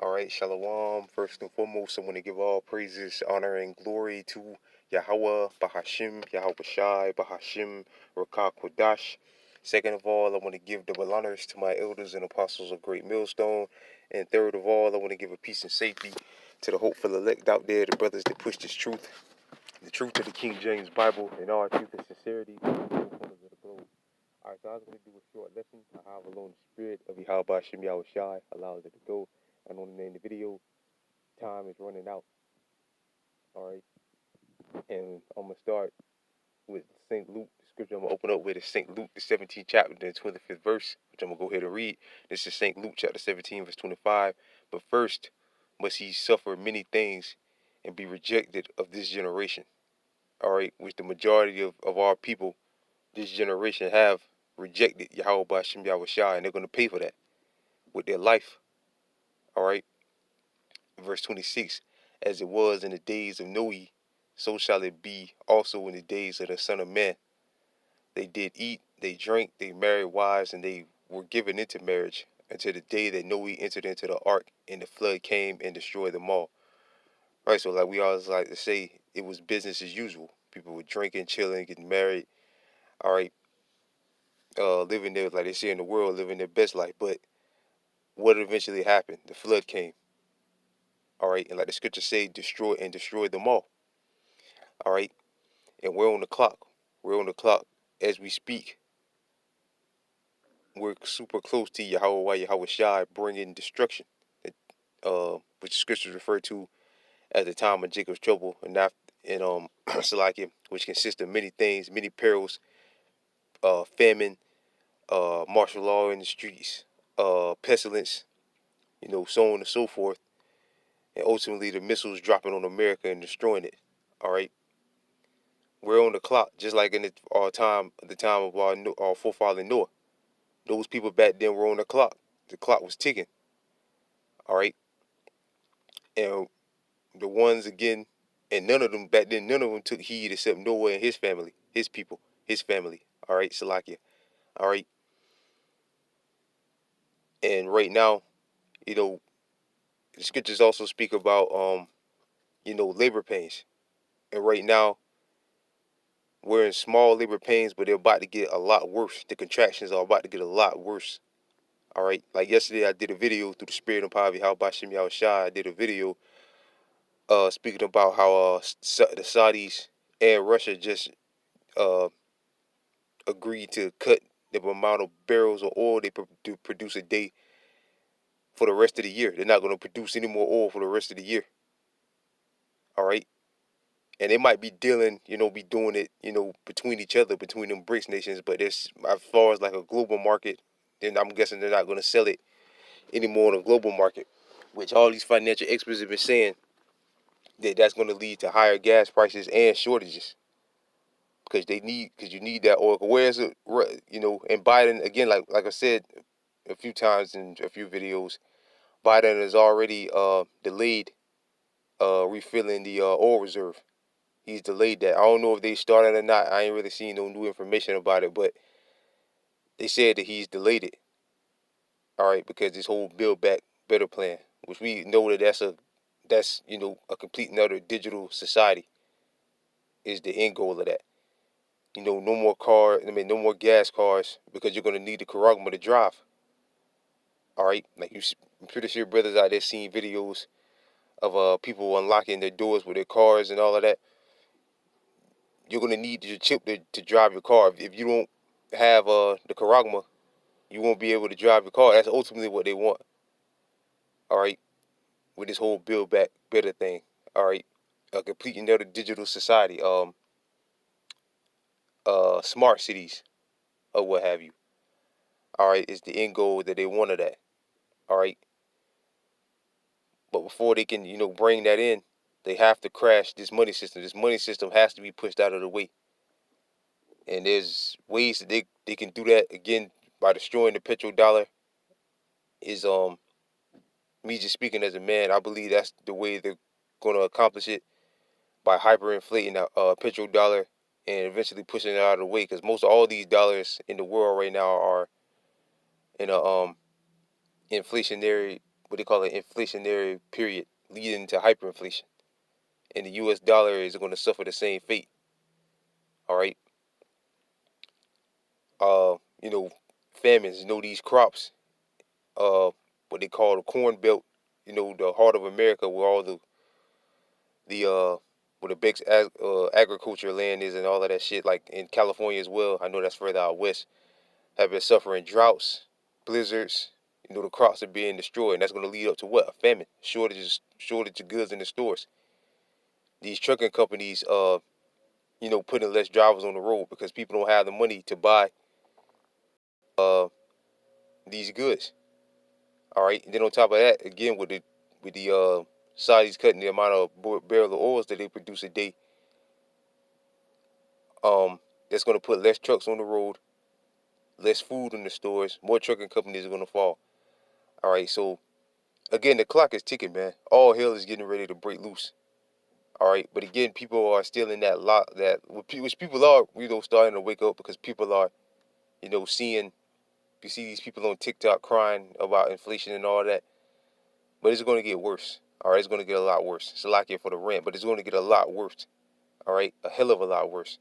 All right, Shalom. First and foremost, I want to give all praises, honor, and glory to Yahweh, Bahashim, Yahweh Shai, Bahashim, Rakah Kodash. Second of all, I want to give double honors to my elders and apostles of Great Millstone. And third of all, I want to give a peace and safety to the hopeful elect out there, the brothers that push this truth, the truth of the King James Bible, and all truth and sincerity to the four corners of the globe. All right, so I was going to do a short lesson on how alone the spirit of Yahweh Bahashim, Yahweh Shai allows it to go. I want to name the video. Time is running out. All right, and I'm gonna start with St. Luke. The scripture I'm gonna open up with is St. Luke, the 17th chapter, the 25th verse, which I'm gonna go ahead and read. This is St. Luke chapter 17, verse 25. But first must he suffer many things and be rejected of this generation. All right, which the majority of our people, this generation, have rejected Yahweh Bashim Yahweh Shai, and they're gonna pay for that with their life. All right. Verse 26, as it was in the days of Noe, so shall it be also in the days of the Son of Man. They did eat, they drank, they married wives, and they were given into marriage until the day that Noe entered into the ark, and the flood came and destroyed them all. Right, so like we always like to say, it was business as usual. People were drinking, chilling, getting married, all right, living their, like they say in the world, living their best life. But what eventually happened? The flood came, all right, and like the scriptures say, destroyed them all. All right. And we're on the clock. We're on the clock as we speak. We're super close to Yahweh Shai bringing destruction, which the scriptures refer to as the time of Jacob's trouble, and after, and Salakia, which consists of many things, many perils, famine, martial law in the streets, pestilence, so on and so forth, and ultimately the missiles dropping on America and destroying it. All right. We're on the clock, just like in the time of our forefather Noah. Those people back then were on the clock. The clock was ticking. All right. And the ones again, and none of them back then, none of them took heed except Noah and his family, his people, his family. All right, Salakia. All right. And right now, you know, the scriptures also speak about labor pains. And right now, we're in small labor pains, but they're about to get a lot worse. The contractions are about to get a lot worse. All right. Like yesterday, I did a video through the Spirit and Power of How Bashim Yahweh Shai. I did a video speaking about how the Saudis and Russia just uh, agreed to cut the amount of barrels of oil they produce a day for the rest of the year. They're not going to produce any more oil for the rest of the year. All right. And they might be dealing, be doing it, between each other, between them BRICS nations. But there's, as far as like a global market, then I'm guessing they're not going to sell it anymore on a global market, which all these financial experts have been saying that that's going to lead to higher gas prices and shortages. Because you need that oil. Where's it? And Biden again, like I said a few times in a few videos, Biden has already delayed refilling the oil reserve. He's delayed that. I don't know if they started or not. I ain't really seen no new information about it, but they said that he's delayed it. All right, because this whole Build Back Better plan, which we know that that's a complete and utter digital society, is the end goal of that. No more no more gas cars because you're gonna need the Karagma to drive. All right, like I'm pretty sure brothers out there seeing videos of people unlocking their doors with their cars and all of that. You're gonna need your chip to drive your car. If you don't have the Karagma, you won't be able to drive your car. That's ultimately what they want. All right, with this whole Build Back Better thing. All right, a complete and utter digital society. Smart cities or what have you. All right, is the end goal that they wanted that. All right. But before they can, bring that in, they have to crash this money system. This money system has to be pushed out of the way. And there's ways that they can do that again by destroying the petrodollar. Is me just speaking as a man, I believe that's the way they're gonna accomplish it by hyperinflating the petrodollar and eventually pushing it out of the way. Because most of all these dollars in the world right now are in a inflationary what they call an inflationary period leading to hyperinflation. And the US dollar is going to suffer the same fate. All right. You know, famines, these crops, what they call the corn belt, the heart of America where all the where the big agriculture land is and all of that shit, like in California as well. I know that's further out west, have been suffering droughts, blizzards. The crops are being destroyed, and that's going to lead up to what? A famine, shortage of goods in the stores. These trucking companies, putting less drivers on the road because people don't have the money to buy uh these goods. All right, and then on top of that, again with the Saudis cutting the amount of barrel of oils that they produce a day, that's going to put less trucks on the road, less food in the stores, more trucking companies are going to fall. All right, so again, the clock is ticking, man. All hell is getting ready to break loose. All right, but again, people are still in that lot which people are, starting to wake up because people are, seeing. You see these people on TikTok crying about inflation and all that, but it's going to get worse. All right, it's going to get a lot worse. It's a lot here for the rent, but it's going to get a lot worse. All right, a hell of a lot worse.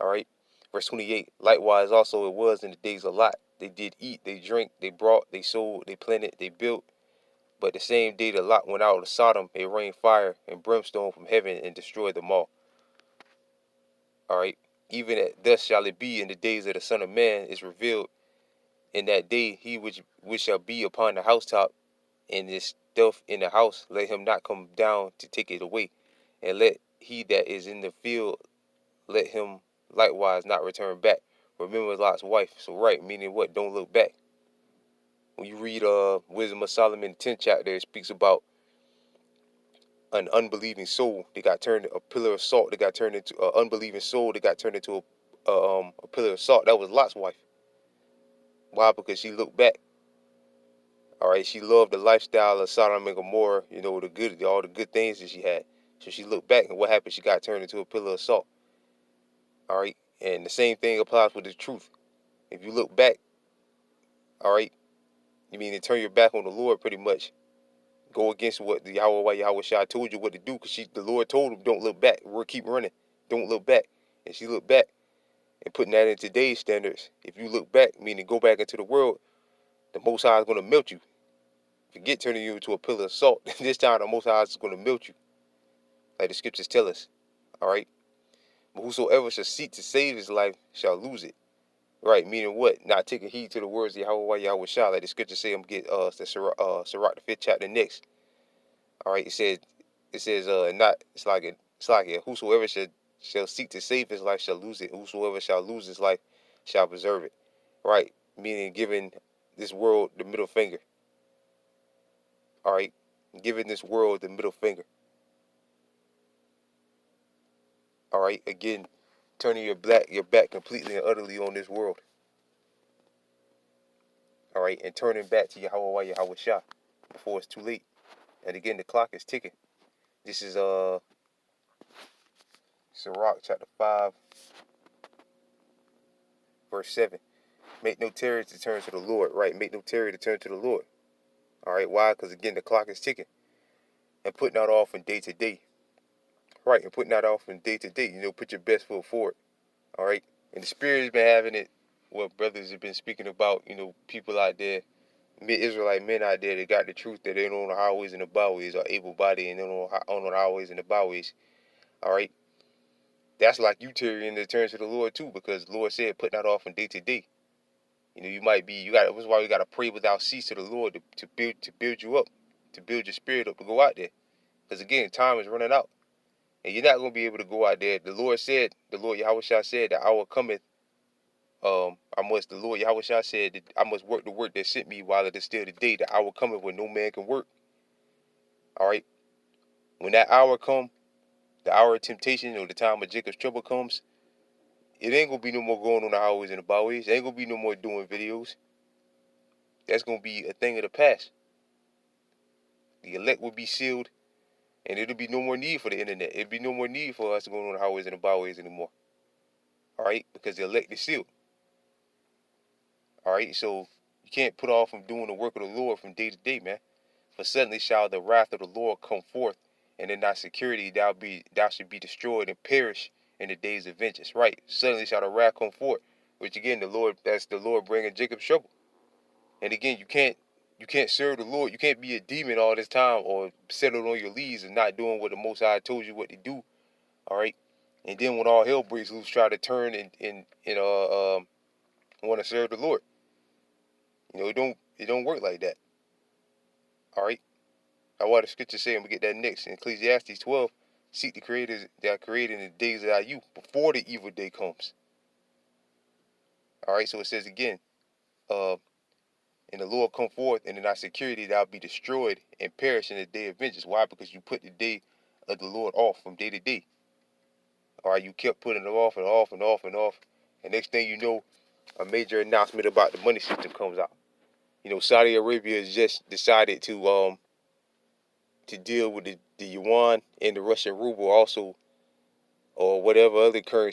All right, verse 28. Likewise, also it was in the days of Lot. They did eat, they drank, they brought, they sold, they planted, they built. But the same day that Lot went out of Sodom, it rained fire and brimstone from heaven and destroyed them all. All right, even thus shall it be in the days of the Son of Man is revealed. In that day, he which shall be upon the housetop and is stuff in the house, let him not come down to take it away. And let he that is in the field, let him likewise not return back. Remember Lot's wife. So right, meaning what? Don't look back. When you read Wisdom of Solomon 10th chapter, it speaks about an unbelieving soul that got turned a pillar of salt that got turned into an unbelieving soul that got turned into a pillar of salt. That was Lot's wife. Why? Because she looked back. All right, she loved the lifestyle of Sodom and Gomorrah, all the good things that she had. So she looked back, and what happened? She got turned into a pillar of salt. All right, and the same thing applies with the truth. If you look back, all right, you mean to turn your back on the Lord, pretty much. Go against what the Yahweh Shai told you what to do, because the Lord told him, don't look back. We'll keep running. Don't look back. And she looked back. And putting that in today's standards, if you look back, meaning go back into the world, the Most High is going to melt you. Forget turning you into a pillar of salt. This time the Most High is going to melt you, like the scriptures tell us. All right. But whosoever shall seek to save his life shall lose it. Right, meaning what? Not taking heed to the words of Yahweh Shai, like the scriptures say. I'm get the Sirach, the 5th chapter next. All right, it says not it's like whosoever shall seek to save his life shall lose it. Whosoever shall lose his life shall preserve it. Right, meaning giving this world the middle finger. All right, giving this world the middle finger. All right, again, turning your back completely and utterly on this world. All right, and turning back to Yahweh Shai before it's too late. And again, the clock is ticking. This is Sirach chapter 5, verse 7. Make no tarry to turn to the Lord. Right, make no tarry to turn to the Lord. All right, why? Because again, the clock is ticking. And putting that off from day to day. Right, and putting that off from day to day. Put your best foot forward. All right, and the Spirit has been having it. What brothers have been speaking about. People out there, Israelite men out there that got the truth, that they don't know the highways and the byways, are able-bodied and they don't know the highways and the byways. All right, that's like you tarrying to turn to the Lord too, because the Lord said putting that off from day to day. That's why we got to pray without cease to the Lord to build you up, to build your spirit up to go out there. Because again, time is running out, and you're not gonna be able to go out there. The Lord Yahweh Shai said, the hour cometh. The Lord Yahweh Shai said that I must work the work that sent me while it is still the day. The hour cometh when no man can work. All right, when that hour come, the hour of temptation or the time of Jacob's trouble comes, it ain't gonna be no more going on the highways and the byways. It ain't gonna be no more doing videos. That's gonna be a thing of the past. The elect will be sealed, and it'll be no more need for the internet. It'll be no more need for us to go on the highways and the byways anymore. All right, because the elect is sealed. All right, so you can't put off from doing the work of the Lord from day to day, man. For suddenly shall the wrath of the Lord come forth, and in thy security thou should be destroyed and perish in the days of vengeance. Right. Suddenly shall the wrath come forth, which again that's the Lord bringing Jacob's trouble. And again, you can't serve the Lord. You can't be a demon all this time or settled on your leads and not doing what the Most High told you what to do. All right. And then when all hell breaks loose, try to turn and want to serve the Lord. It don't work like that. All right. Now what the scripture say, and we get that next in Ecclesiastes 12. Seek the creators that are created in the days of thy youth before the evil day comes. All right. So it says again, and the Lord come forth, and in thy security thou be destroyed and perish in the day of vengeance. Why? Because you put the day of the Lord off from day to day. All right. You kept putting it off and off and off and off. And next thing you know, a major announcement about the money system comes out. Saudi Arabia has just decided to deal with the yuan and the Russian ruble also, or whatever other currency